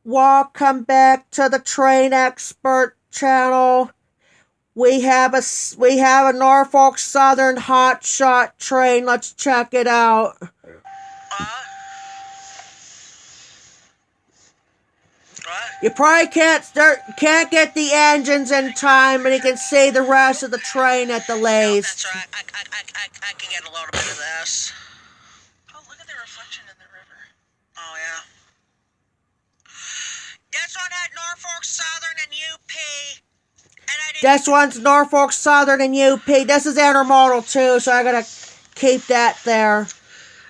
Welcome back to the Train Expert channel. We have a Norfolk Southern hotshot train. Let's check it out. What? You probably can't get the engines in time, but you can see the rest of the train at the No, least. that's right. I can get a little bit of this. Oh, look at the reflection in the river. Oh, yeah. This one had Norfolk Southern and UP. And I didn't... This one's Norfolk Southern and UP. This is Intermodal too, so I gotta keep that there.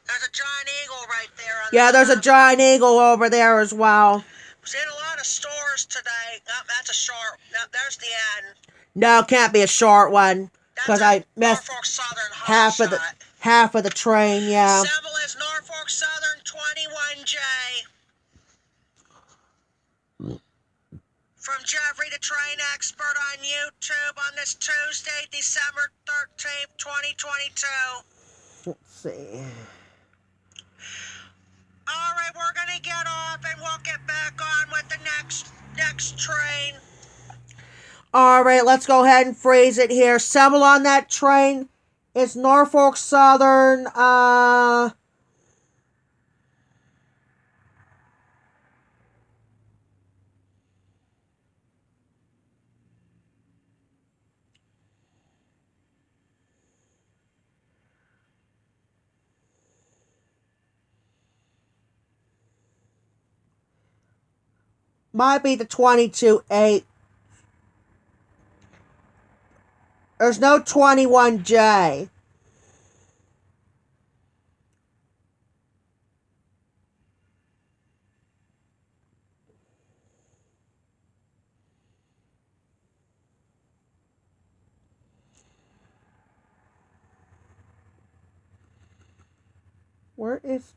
There's a giant eagle right there. Yeah, there's a giant eagle over there as well. Was in a lot of stores today. Oh, that's a short. No, there's the end. No, it can't be a short one because I missed Norfolk Southern half of the train. Yeah. Symbol is Norfolk Southern 21J. From Jeffrey the Train Expert on YouTube on this Tuesday, December 13th, 2022. Let's see. All right, we're going to get off and we'll get back on with the next train. All right, let's go ahead and freeze it here. Symbol on that train is Norfolk Southern. Might be the 22-8. There's no 21J. Where is...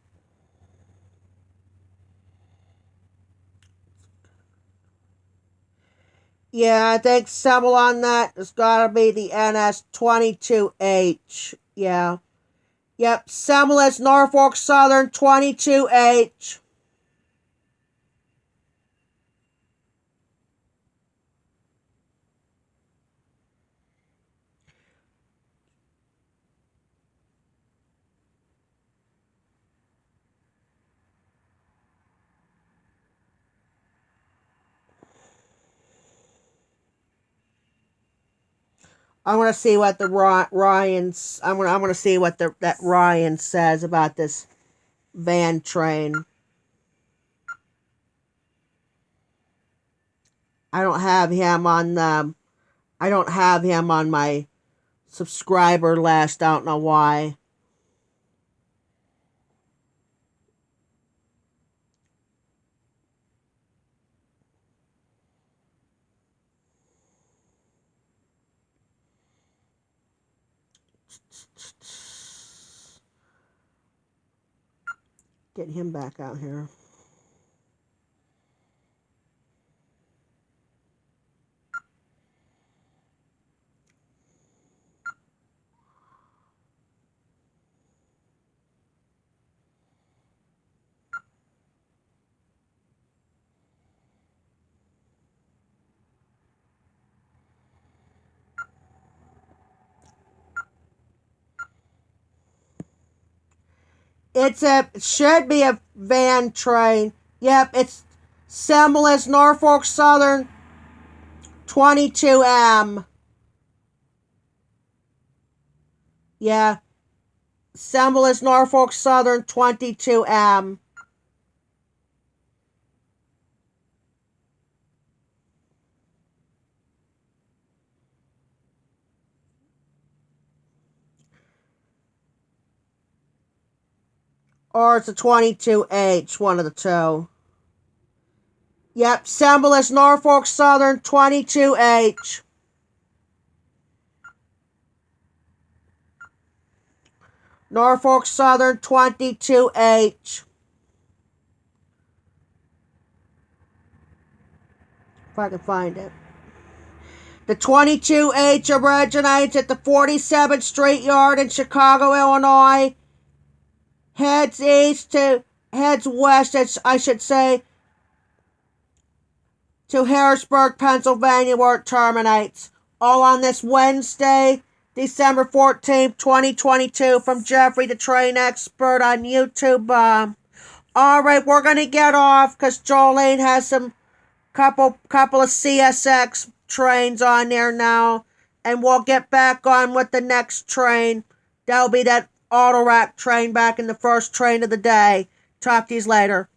Yeah, I think symbol on that has got to be the NS22H. Yeah. Yep, symbol is Norfolk Southern 22H. I want to see what the Ryan's. I'm gonna see what that Ryan says about this van train. I don't have him on I don't have him on my subscriber list. I don't know why. Get him back out here. It should be a van train. Yep, it's symbol is Norfolk Southern 22M. Yeah. Symbol is Norfolk Southern 22M. Or it's a 22H, one of the two. Yep, symbol is Norfolk Southern 22H. Norfolk Southern 22H. If I can find it. The 22H originates at the 47th Street Yard in Chicago, Illinois. Heads west, I should say, to Harrisburg, Pennsylvania, where it terminates. All on this Wednesday, December 14th, 2022, from Jeffrey the Train Expert on YouTube. All right, we're going to get off because Jolene has some couple of CSX trains on there now, and we'll get back on with the next train. That'll be that auto rack train back in the first train of the day. Talk to you later.